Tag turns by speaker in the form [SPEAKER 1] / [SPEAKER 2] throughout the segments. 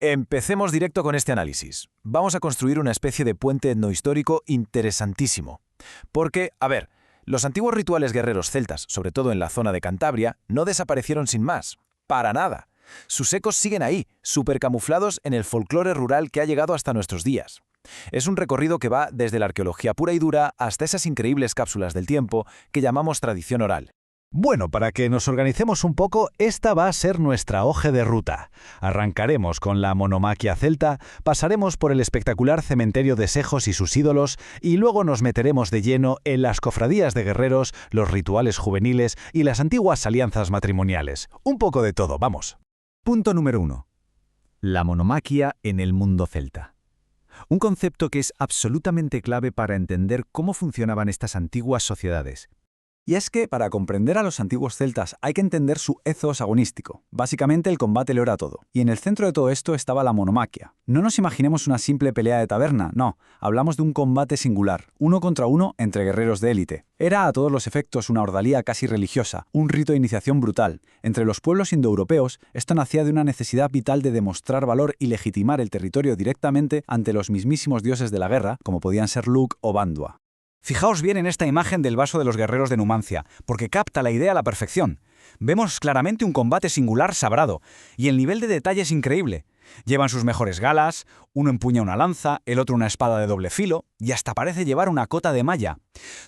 [SPEAKER 1] Empecemos directo con este análisis. Vamos a construir una especie de puente etnohistórico interesantísimo. Porque, a ver, los antiguos rituales guerreros celtas, sobre todo en la zona de Cantabria, no desaparecieron sin más. Para nada. Sus ecos siguen ahí, supercamuflados en el folclore rural que ha llegado hasta nuestros días. Es un recorrido que va desde la arqueología pura y dura hasta esas increíbles cápsulas del tiempo que llamamos tradición oral.
[SPEAKER 2] Bueno, para que nos organicemos un poco, esta va a ser nuestra hoja de ruta. Arrancaremos con la monomaquia celta, pasaremos por el espectacular cementerio de Sejos y sus ídolos, y luego nos meteremos de lleno en las cofradías de guerreros, los rituales juveniles y las antiguas alianzas matrimoniales. Un poco de todo, vamos.
[SPEAKER 3] Punto número 1. La monomaquia en el mundo celta. Un concepto que es absolutamente clave para entender cómo funcionaban estas antiguas sociedades.
[SPEAKER 4] Y es que, para comprender a los antiguos celtas, hay que entender su ethos agonístico. Básicamente, el combate lo era todo. Y en el centro de todo esto estaba la monomaquia. No nos imaginemos una simple pelea de taberna, no. Hablamos de un combate singular, uno contra uno entre guerreros de élite. Era a todos los efectos una ordalía casi religiosa, un rito de iniciación brutal. Entre los pueblos indoeuropeos, esto nacía de una necesidad vital de demostrar valor y legitimar el territorio directamente ante los mismísimos dioses de la guerra, como podían ser Lugh o Bandua.
[SPEAKER 5] Fijaos bien en esta imagen del vaso de los guerreros de Numancia, porque capta la idea a la perfección. Vemos claramente un combate singular sabrado, y el nivel de detalle es increíble. Llevan sus mejores galas, uno empuña una lanza, el otro una espada de doble filo, y hasta parece llevar una cota de malla.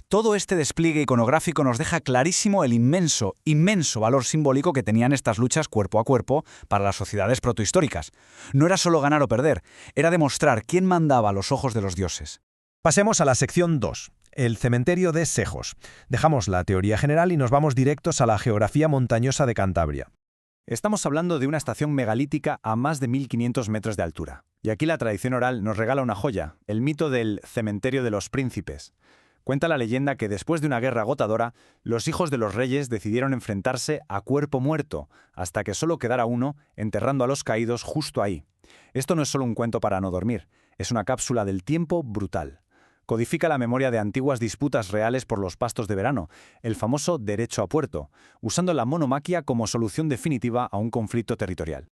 [SPEAKER 5] Todo este despliegue iconográfico nos deja clarísimo el inmenso, inmenso valor simbólico que tenían estas luchas cuerpo a cuerpo para las sociedades protohistóricas. No era solo ganar o perder, era demostrar quién mandaba a los ojos de los dioses.
[SPEAKER 6] Pasemos a la sección 2, el cementerio de Sejos. Dejamos la teoría general y nos vamos directos a la geografía montañosa de Cantabria.
[SPEAKER 5] Estamos hablando de una estación megalítica a más de 1500 metros de altura. Y aquí la tradición oral nos regala una joya, el mito del cementerio de los príncipes. Cuenta la leyenda que después de una guerra agotadora, los hijos de los reyes decidieron enfrentarse a cuerpo muerto, hasta que solo quedara uno, enterrando a los caídos justo ahí. Esto no es solo un cuento para no dormir, es una cápsula del tiempo brutal. Codifica la memoria de antiguas disputas reales por los pastos de verano, el famoso derecho a puerto, usando la monomaquia como solución definitiva a un conflicto territorial.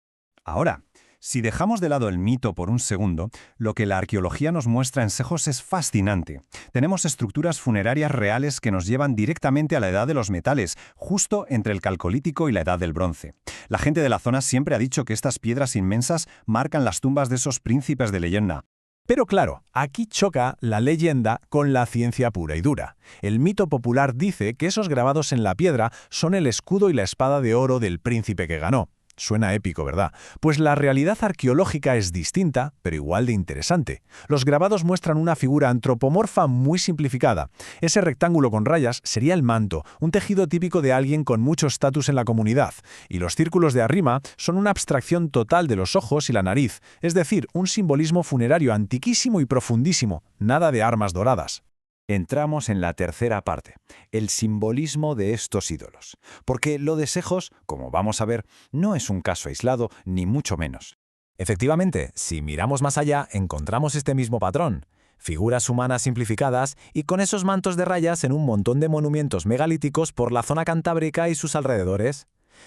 [SPEAKER 7] Ahora, si dejamos de lado el mito por un segundo, lo que la arqueología nos muestra en Sejos es fascinante. Tenemos estructuras funerarias reales que nos llevan directamente a la edad de los metales, justo entre el Calcolítico y la edad del Bronce. La gente de la zona siempre ha dicho que estas piedras inmensas marcan las tumbas de esos príncipes de leyenda.
[SPEAKER 6] Pero claro, aquí choca la leyenda con la ciencia pura y dura. El mito popular dice que esos grabados en la piedra son el escudo y la espada de oro del príncipe que ganó. Suena épico, ¿verdad? Pues la realidad arqueológica es distinta, pero igual de interesante. Los grabados muestran una figura antropomorfa muy simplificada. Ese rectángulo con rayas sería el manto, un tejido típico de alguien con mucho estatus en la comunidad. Y los círculos de arrima son una abstracción total de los ojos y la nariz, es decir, un simbolismo funerario antiquísimo y profundísimo, nada de armas doradas.
[SPEAKER 3] Entramos en la tercera parte, el simbolismo de estos ídolos. Porque lo de Sejos, como vamos a ver, no es un caso aislado, ni mucho menos.
[SPEAKER 1] Efectivamente, si miramos más allá, encontramos este mismo patrón. Figuras humanas simplificadas y con esos mantos de rayas en un montón de monumentos megalíticos por la zona cantábrica y sus alrededores.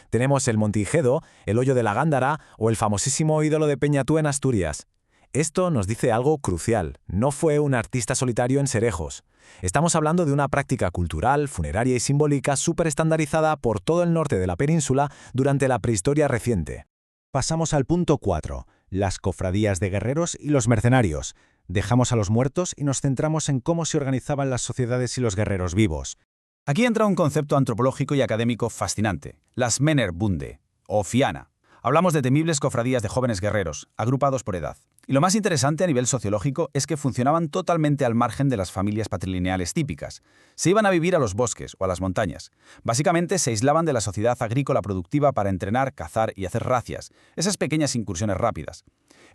[SPEAKER 1] Tenemos el Montijedo, el Hoyo de la Gándara o el famosísimo ídolo de Peñatú en Asturias. Esto nos dice algo crucial. No fue un artista solitario en Serejos. Estamos hablando de una práctica cultural, funeraria y simbólica súper estandarizada por todo el norte de la península durante la prehistoria reciente.
[SPEAKER 2] Pasamos al punto 4, las cofradías de guerreros y los mercenarios. Dejamos a los muertos y nos centramos en cómo se organizaban las sociedades y los guerreros vivos.
[SPEAKER 5] Aquí entra un concepto antropológico y académico fascinante, las Männerbunde, o Fiana. Hablamos de temibles cofradías de jóvenes guerreros, agrupados por edad. Y lo más interesante a nivel sociológico es que funcionaban totalmente al margen de las familias patrilineales típicas. Se iban a vivir a los bosques o a las montañas. Básicamente se aislaban de la sociedad agrícola productiva para entrenar, cazar y hacer racias, esas pequeñas incursiones rápidas.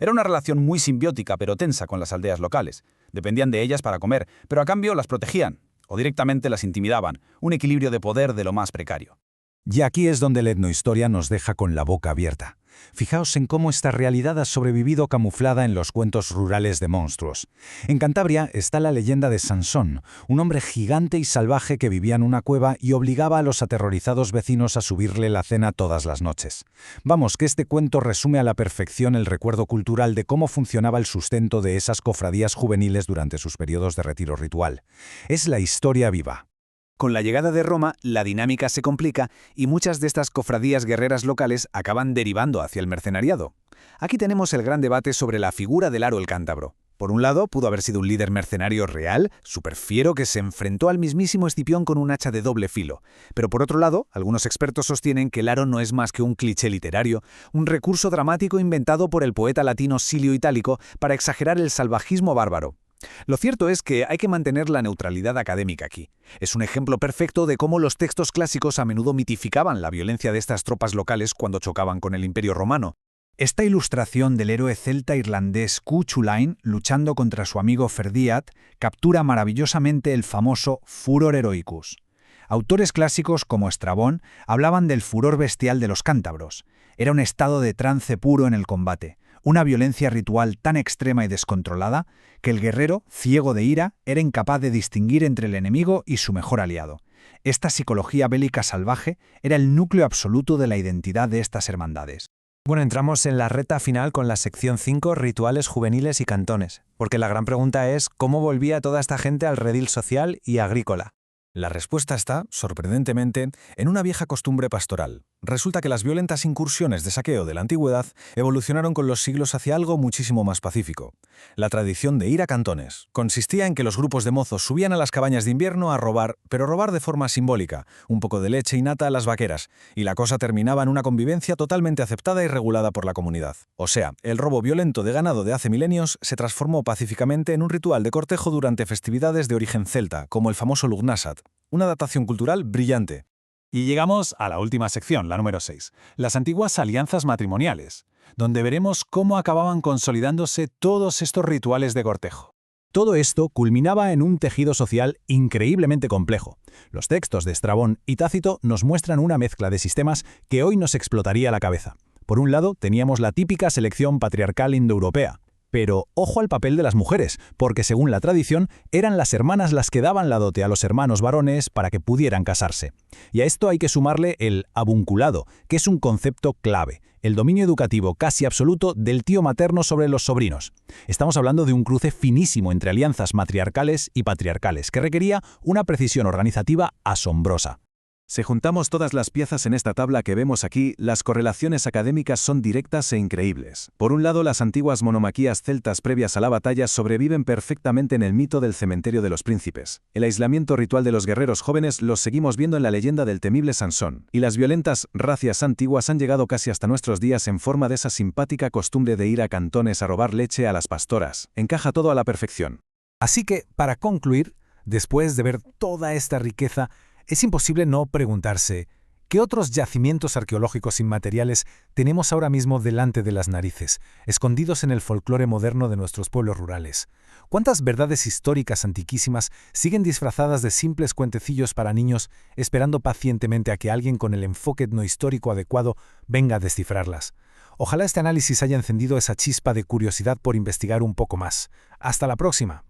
[SPEAKER 5] Era una relación muy simbiótica pero tensa con las aldeas locales. Dependían de ellas para comer, pero a cambio las protegían, o directamente las intimidaban, un equilibrio de poder de lo más precario.
[SPEAKER 2] Y aquí es donde la etnohistoria nos deja con la boca abierta. Fijaos en cómo esta realidad ha sobrevivido camuflada en los cuentos rurales de monstruos. En Cantabria está la leyenda de Sansón, un hombre gigante y salvaje que vivía en una cueva y obligaba a los aterrorizados vecinos a subirle la cena todas las noches. Vamos, que este cuento resume a la perfección el recuerdo cultural de cómo funcionaba el sustento de esas cofradías juveniles durante sus periodos de retiro ritual. Es la historia viva.
[SPEAKER 3] Con la llegada de Roma, la dinámica se complica y muchas de estas cofradías guerreras locales acaban derivando hacia el mercenariado. Aquí tenemos el gran debate sobre la figura del Aro el Cántabro. Por un lado, pudo haber sido un líder mercenario real, superfiero, que se enfrentó al mismísimo Escipión con un hacha de doble filo. Pero por otro lado, algunos expertos sostienen que el Aro no es más que un cliché literario, un recurso dramático inventado por el poeta latino Silio Itálico para exagerar el salvajismo bárbaro. Lo cierto es que hay que mantener la neutralidad académica aquí. Es un ejemplo perfecto de cómo los textos clásicos a menudo mitificaban la violencia de estas tropas locales cuando chocaban con el Imperio Romano. Esta ilustración del héroe celta irlandés Cuchulainn luchando contra su amigo Ferdiad captura maravillosamente el famoso furor heroicus. Autores clásicos como Estrabón hablaban del furor bestial de los cántabros. Era un estado de trance puro en el combate, una violencia ritual tan extrema y descontrolada que el guerrero, ciego de ira, era incapaz de distinguir entre el enemigo y su mejor aliado. Esta psicología bélica salvaje era el núcleo absoluto de la identidad de estas hermandades.
[SPEAKER 1] Bueno, entramos en la recta final con la sección 5, rituales juveniles y cantones, porque la gran pregunta es ¿cómo volvía toda esta gente al redil social y agrícola? La respuesta está, sorprendentemente, en una vieja costumbre pastoral. Resulta que las violentas incursiones de saqueo de la antigüedad evolucionaron con los siglos hacia algo muchísimo más pacífico. La tradición de ir a cantones consistía en que los grupos de mozos subían a las cabañas de invierno a robar, pero robar de forma simbólica, un poco de leche y nata a las vaqueras, y la cosa terminaba en una convivencia totalmente aceptada y regulada por la comunidad. O sea, el robo violento de ganado de hace milenios se transformó pacíficamente en un ritual de cortejo durante festividades de origen celta, como el famoso Lugnasad. Una datación cultural brillante.
[SPEAKER 6] Y llegamos a la última sección, la número 6, las antiguas alianzas matrimoniales, donde veremos cómo acababan consolidándose todos estos rituales de cortejo.
[SPEAKER 2] Todo esto culminaba en un tejido social increíblemente complejo. Los textos de Estrabón y Tácito nos muestran una mezcla de sistemas que hoy nos explotaría la cabeza. Por un lado, teníamos la típica selección patriarcal indoeuropea. Pero ojo al papel de las mujeres, porque según la tradición, eran las hermanas las que daban la dote a los hermanos varones para que pudieran casarse. Y a esto hay que sumarle el avunculado, que es un concepto clave, el dominio educativo casi absoluto del tío materno sobre los sobrinos. Estamos hablando de un cruce finísimo entre alianzas matriarcales y patriarcales, que requería una precisión organizativa asombrosa.
[SPEAKER 1] Si juntamos todas las piezas en esta tabla que vemos aquí, las correlaciones académicas son directas e increíbles. Por un lado, las antiguas monomaquías celtas previas a la batalla sobreviven perfectamente en el mito del cementerio de los príncipes. El aislamiento ritual de los guerreros jóvenes los seguimos viendo en la leyenda del temible Sansón. Y las violentas racias antiguas han llegado casi hasta nuestros días en forma de esa simpática costumbre de ir a cantones a robar leche a las pastoras. Encaja todo a la perfección.
[SPEAKER 6] Así que, para concluir, después de ver toda esta riqueza, es imposible no preguntarse, ¿qué otros yacimientos arqueológicos inmateriales tenemos ahora mismo delante de las narices, escondidos en el folclore moderno de nuestros pueblos rurales? ¿Cuántas verdades históricas antiquísimas siguen disfrazadas de simples cuentecillos para niños, esperando pacientemente a que alguien con el enfoque etnohistórico adecuado venga a descifrarlas? Ojalá este análisis haya encendido esa chispa de curiosidad por investigar un poco más. ¡Hasta la próxima!